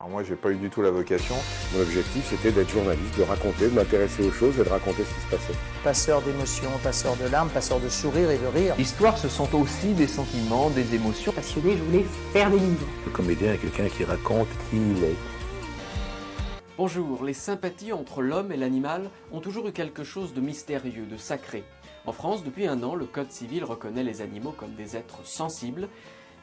Alors moi, j'ai pas eu du tout la vocation. Mon objectif, c'était d'être journaliste, de raconter, de m'intéresser aux choses et de raconter ce qui se passait. Passeur d'émotions, passeur de larmes, passeur de sourires et de rires. L'histoire, ce sont aussi des sentiments, des émotions. Passionné, je voulais faire des livres. Le comédien est quelqu'un qui raconte qui il est. Bonjour, les sympathies entre l'homme et l'animal ont toujours eu quelque chose de mystérieux, de sacré. En France, depuis un an, le Code civil reconnaît les animaux comme des êtres sensibles.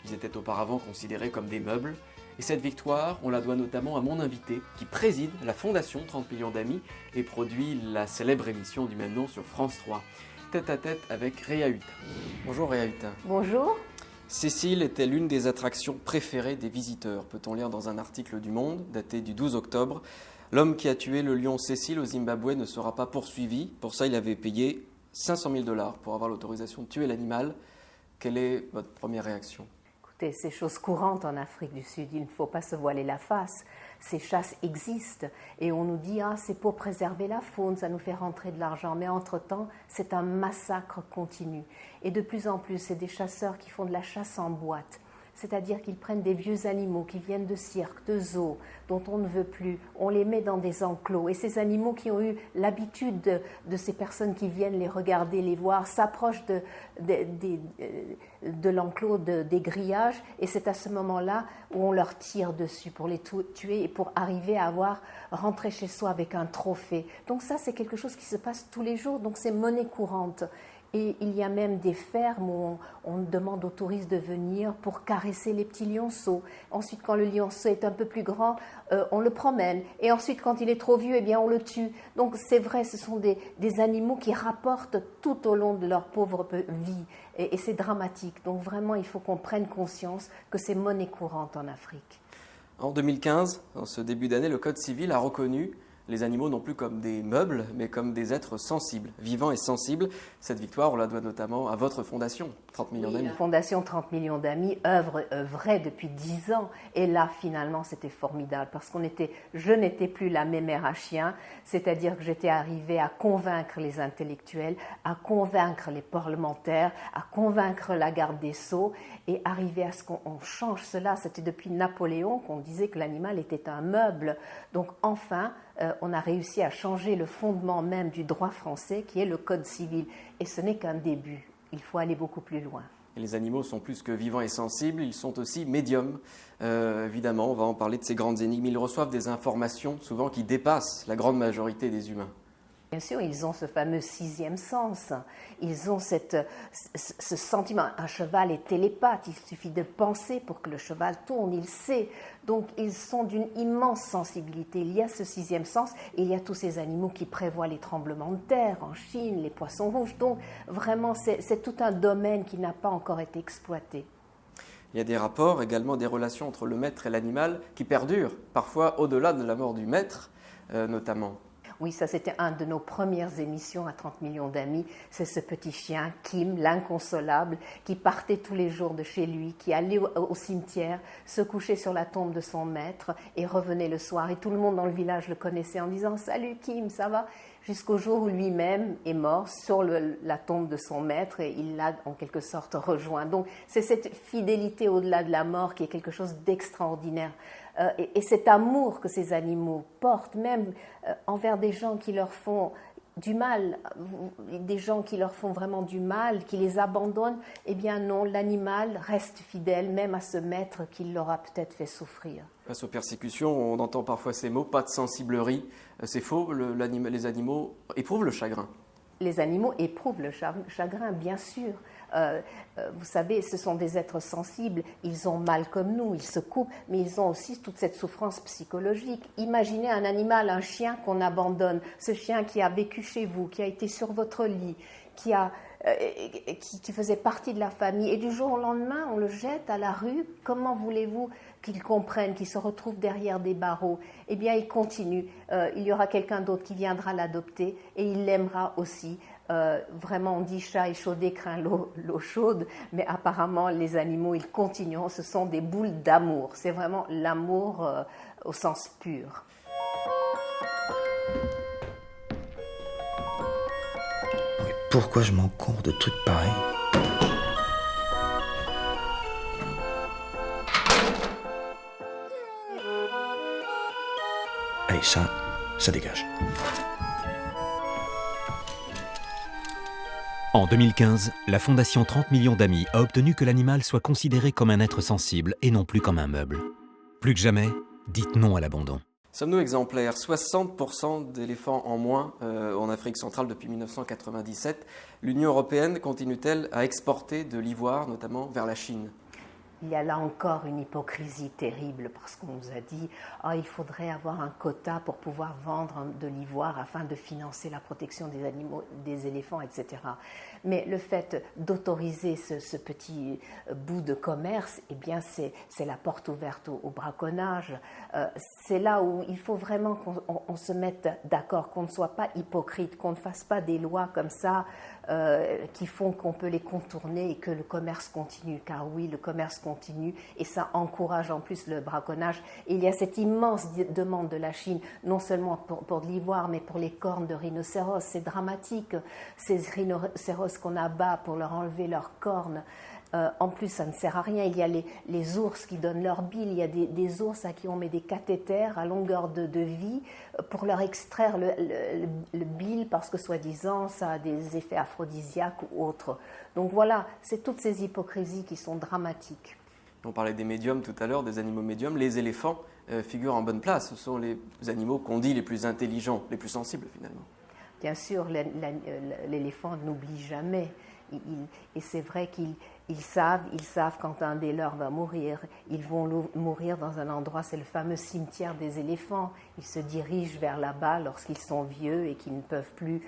Ils étaient auparavant considérés comme des meubles. Et cette victoire, on la doit notamment à mon invité, qui préside la fondation 30 millions d'amis et produit la célèbre émission du même nom sur France 3. Tête à tête avec Réa Hutin. Bonjour Réa Hutin. Bonjour. Cécile était l'une des attractions préférées des visiteurs, peut-on lire dans un article du Monde, daté du 12 octobre. L'homme qui a tué le lion Cécile au Zimbabwe ne sera pas poursuivi. Pour ça, il avait payé 500 000 $ pour avoir l'autorisation de tuer l'animal. Quelle est votre première réaction ? Écoutez, c'est chose courante en Afrique du Sud, il ne faut pas se voiler la face. Ces chasses existent et on nous dit « Ah, c'est pour préserver la faune, ça nous fait rentrer de l'argent ». Mais entre-temps, c'est un massacre continu. Et de plus en plus, c'est des chasseurs qui font de la chasse en boîte. C'est-à-dire qu'ils prennent des vieux animaux qui viennent de cirques, de zoos, dont on ne veut plus. On les met dans des enclos. Et ces animaux qui ont eu l'habitude de ces personnes qui viennent les regarder, les voir, s'approchent de l'enclos, des grillages. Et c'est à ce moment-là où on leur tire dessus pour les tuer et pour arriver à rentrer chez soi avec un trophée. Donc ça, c'est quelque chose qui se passe tous les jours. Donc c'est monnaie courante. Et il y a même des fermes où on demande aux touristes de venir pour caresser les petits lionceaux. Ensuite, quand le lionceau est un peu plus grand, on le promène. Et ensuite, quand il est trop vieux, eh bien, on le tue. Donc, c'est vrai, ce sont des animaux qui rapportent tout au long de leur pauvre vie. Et c'est dramatique. Donc, vraiment, il faut qu'on prenne conscience que c'est monnaie courante en Afrique. En 2015, en ce début d'année, le Code civil a reconnu les animaux non plus comme des meubles, mais comme des êtres sensibles, vivants et sensibles. Cette victoire, on la doit notamment à votre fondation, 30 millions d'amis. La fondation 30 millions d'amis œuvrait depuis 10 ans. Et là, finalement, c'était formidable parce je n'étais plus la mémère à chien, c'est-à-dire que j'étais arrivée à convaincre les intellectuels, à convaincre les parlementaires, à convaincre la garde des Sceaux et arriver à ce qu'on change cela. C'était depuis Napoléon qu'on disait que l'animal était un meuble. Donc enfin, on a réussi à changer le fondement même du droit français qui est le Code civil. Et ce n'est qu'un début. Il faut aller beaucoup plus loin. Et les animaux sont plus que vivants et sensibles, ils sont aussi médiums. Évidemment, on va en parler de ces grandes énigmes. Ils reçoivent des informations souvent qui dépassent la grande majorité des humains. Bien sûr, ils ont ce fameux sixième sens. Ils ont ce sentiment. Un cheval est télépathe. Il suffit de penser pour que le cheval tourne. Il sait. Donc, ils sont d'une immense sensibilité. Il y a ce sixième sens. Et il y a tous ces animaux qui prévoient les tremblements de terre en Chine, les poissons rouges. Donc, vraiment, c'est tout un domaine qui n'a pas encore été exploité. Il y a des rapports, également des relations entre le maître et l'animal qui perdurent, parfois au-delà de la mort du maître, notamment. Oui, ça c'était une de nos premières émissions à 30 millions d'amis. C'est ce petit chien, Kim, l'inconsolable, qui partait tous les jours de chez lui, qui allait au cimetière, se couchait sur la tombe de son maître et revenait le soir. Et tout le monde dans le village le connaissait en disant « Salut Kim, ça va ?» jusqu'au jour où lui-même est mort sur la tombe de son maître et il l'a en quelque sorte rejoint. Donc c'est cette fidélité au-delà de la mort qui est quelque chose d'extraordinaire. Et cet amour que ces animaux portent, même envers des gens qui leur font du mal, des gens qui leur font vraiment du mal, qui les abandonnent, eh bien non, l'animal reste fidèle même à ce maître qui l'aura peut-être fait souffrir. Face aux persécutions, on entend parfois ces mots, pas de sensiblerie. C'est faux, les animaux éprouvent le chagrin. Les animaux éprouvent le chagrin, bien sûr. Vous savez, ce sont des êtres sensibles, ils ont mal comme nous, ils se coupent, mais ils ont aussi toute cette souffrance psychologique. Imaginez un animal, un chien qu'on abandonne, ce chien qui a vécu chez vous, qui a été sur votre lit, qui faisait partie de la famille, et du jour au lendemain, on le jette à la rue. Comment voulez-vous qu'il comprenne, qu'il se retrouve derrière des barreaux? Eh bien, il continue. Il y aura quelqu'un d'autre qui viendra l'adopter, et il l'aimera aussi. Vraiment, on dit chat échaudé craint l'eau chaude, mais apparemment, les animaux, ils continuent. Ce sont des boules d'amour. C'est vraiment l'amour au sens pur. Mais pourquoi je m'encours de trucs pareils ? Allez, ça dégage. En 2015, la Fondation 30 millions d'amis a obtenu que l'animal soit considéré comme un être sensible et non plus comme un meuble. Plus que jamais, dites non à l'abandon. Sommes-nous exemplaires? 60% d'éléphants en moins en Afrique centrale depuis 1997. L'Union européenne continue-t-elle à exporter de l'ivoire, notamment vers la Chine? Il y a là encore une hypocrisie terrible parce qu'on nous a dit il faudrait avoir un quota pour pouvoir vendre de l'ivoire afin de financer la protection des animaux, des éléphants, etc. Mais le fait d'autoriser ce petit bout de commerce, eh bien c'est la porte ouverte au braconnage. C'est là où il faut vraiment qu'on se mette d'accord, qu'on ne soit pas hypocrite, qu'on ne fasse pas des lois comme ça qui font qu'on peut les contourner et que le commerce continue. Car oui, le commerce continue et ça encourage en plus le braconnage. Et il y a cette immense demande de la Chine, non seulement pour de l'ivoire, mais pour les cornes de rhinocéros. C'est dramatique, ces rhinocéros qu'on abat pour leur enlever leurs cornes. En plus, ça ne sert à rien. Il y a les ours qui donnent leur bile. Il y a des ours à qui on met des cathéters à longueur de vie pour leur extraire le bile parce que, soi-disant, ça a des effets aphrodisiaques ou autres. Donc voilà, c'est toutes ces hypocrisies qui sont dramatiques. On parlait des médiums tout à l'heure, des animaux médiums. Les éléphants figurent en bonne place. Ce sont les animaux qu'on dit les plus intelligents, les plus sensibles finalement. Bien sûr, l'éléphant n'oublie jamais. Et c'est vrai qu'ils savent quand un des leurs va mourir. Ils vont mourir dans un endroit, c'est le fameux cimetière des éléphants. Ils se dirigent vers là-bas lorsqu'ils sont vieux et qu'ils ne peuvent plus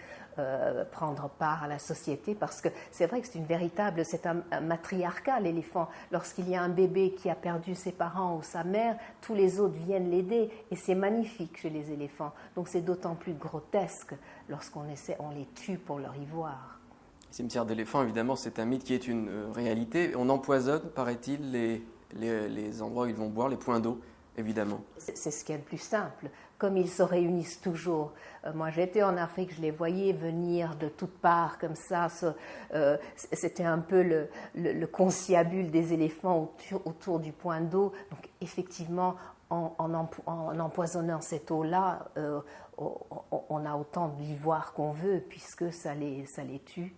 prendre part à la société, parce que c'est vrai que c'est un matriarcat, l'éléphant. Lorsqu'il y a un bébé qui a perdu ses parents ou sa mère, tous les autres viennent l'aider et c'est magnifique chez les éléphants. Donc c'est d'autant plus grotesque lorsqu'on les tue pour leur ivoire. Cimetière d'éléphants, évidemment, c'est un mythe qui est une réalité. On empoisonne, paraît-il, les endroits où ils vont boire, les points d'eau, évidemment. C'est ce qu'il y a de plus simple. Comme ils se réunissent toujours. Moi, j'étais en Afrique, je les voyais venir de toutes parts comme ça. C'était un peu le conciliabule des éléphants autour du point d'eau. Donc, effectivement, en empoisonnant cette eau-là, on a autant d'ivoire qu'on veut, puisque ça les tue.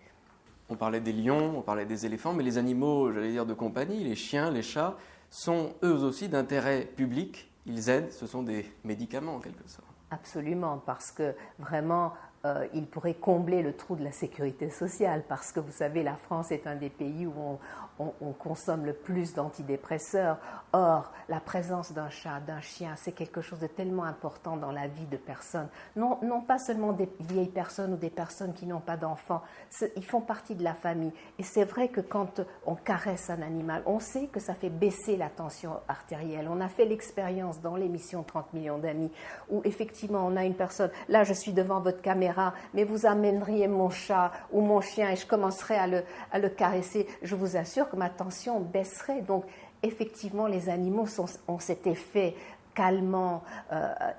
On parlait des lions, on parlait des éléphants, mais les animaux, j'allais dire, de compagnie, les chiens, les chats, sont eux aussi d'intérêt public. Ils aident, ce sont des médicaments en quelque sorte. Absolument, parce que vraiment, ils pourraient combler le trou de la sécurité sociale, parce que vous savez, la France est un des pays où on consomme le plus d'antidépresseurs. Or, la présence d'un chat, d'un chien, c'est quelque chose de tellement important dans la vie de personnes. Non pas seulement des vieilles personnes ou des personnes qui n'ont pas d'enfants, ils font partie de la famille. Et c'est vrai que quand on caresse un animal, on sait que ça fait baisser la tension artérielle. On a fait l'expérience dans l'émission 30 millions d'amis, où effectivement on a une personne, là je suis devant votre caméra, mais vous amèneriez mon chat ou mon chien et je commencerai à le caresser, je vous assure que ma tension baisserait. Donc effectivement les animaux ont cet effet calmant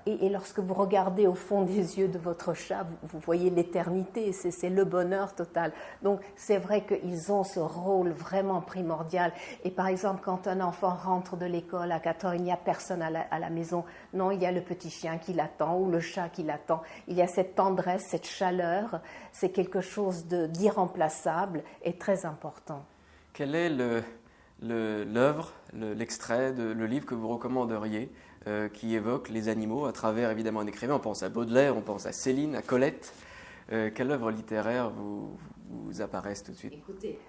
et lorsque vous regardez au fond des yeux de votre chat, vous voyez l'éternité, c'est le bonheur total. Donc c'est vrai qu'ils ont ce rôle vraiment primordial. Et par exemple, quand un enfant rentre de l'école à 4 heures, il n'y a personne à la maison. Non, il y a le petit chien qui l'attend ou le chat qui l'attend. Il y a cette tendresse, cette chaleur. C'est quelque chose d'irremplaçable et très important. Quelle est l'œuvre, l'extrait, le livre que vous recommanderiez qui évoque les animaux à travers évidemment un écrivain? On pense à Baudelaire, on pense à Céline, à Colette. Quelle œuvre littéraire vous apparaissent tout de suite? Écoutez,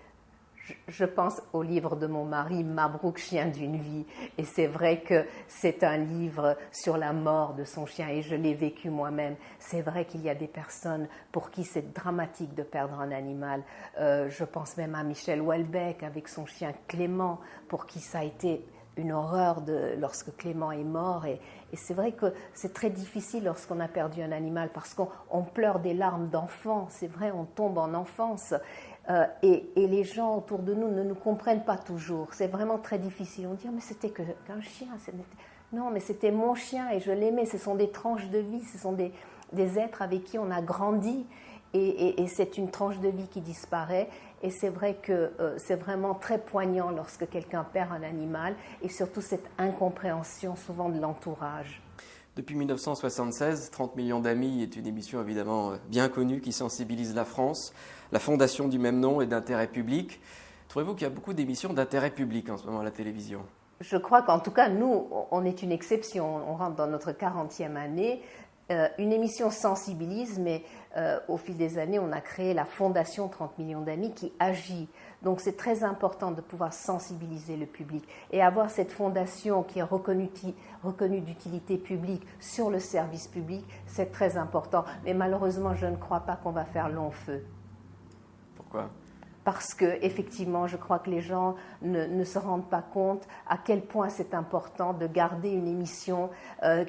je pense au livre de mon mari, Mabrouk, Chien d'une vie. Et c'est vrai que c'est un livre sur la mort de son chien et je l'ai vécu moi-même. C'est vrai qu'il y a des personnes pour qui c'est dramatique de perdre un animal. Je pense même à Michel Houellebecq avec son chien Clément, pour qui ça a été une horreur lorsque Clément est mort. Et c'est vrai que c'est très difficile lorsqu'on a perdu un animal parce qu'on pleure des larmes d'enfant. C'est vrai, on tombe en enfance. Et les gens autour de nous ne nous comprennent pas toujours. C'est vraiment très difficile. On dit mais c'était qu'un chien. Non, mais c'était mon chien et je l'aimais. Ce sont des tranches de vie, ce sont des êtres avec qui on a grandi. Et c'est une tranche de vie qui disparaît. Et c'est vrai que c'est vraiment très poignant lorsque quelqu'un perd un animal et surtout cette incompréhension souvent de l'entourage. Depuis 1976, 30 millions d'amis est une émission évidemment bien connue qui sensibilise la France. La fondation du même nom est d'intérêt public. Trouvez-vous qu'il y a beaucoup d'émissions d'intérêt public en ce moment à la télévision ? Je crois qu'en tout cas, nous, on est une exception. On rentre dans notre 40e année. Une émission sensibilise, mais au fil des années, on a créé la Fondation 30 millions d'amis qui agit. Donc c'est très important de pouvoir sensibiliser le public et avoir cette fondation qui est reconnue d'utilité publique sur le service public, c'est très important. Mais malheureusement, je ne crois pas qu'on va faire long feu. Pourquoi ? Parce que effectivement, je crois que les gens ne se rendent pas compte à quel point c'est important de garder une émission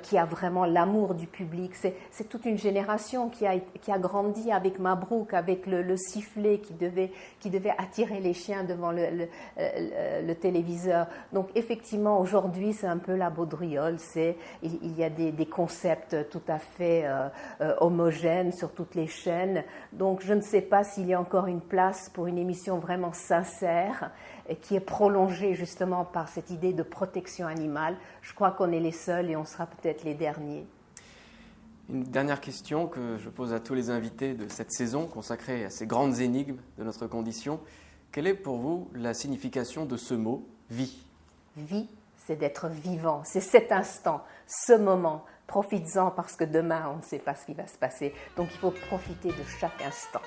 qui a vraiment l'amour du public. C'est toute une génération qui a grandi avec Mabrouk, avec le sifflet qui devait attirer les chiens devant le téléviseur. Donc effectivement, aujourd'hui, c'est un peu la baudriole. Il y a des concepts tout à fait homogènes sur toutes les chaînes. Donc je ne sais pas s'il y a encore une place pour une émission vraiment sincère et qui est prolongée justement par cette idée de protection animale. Je crois qu'on est les seuls et on sera peut-être les derniers. Une dernière question que je pose à tous les invités de cette saison consacrée à ces grandes énigmes de notre condition. Quelle est pour vous la signification de ce mot « vie » ? Vie, c'est d'être vivant, c'est cet instant, ce moment. Profites-en parce que demain, on ne sait pas ce qui va se passer. Donc il faut profiter de chaque instant.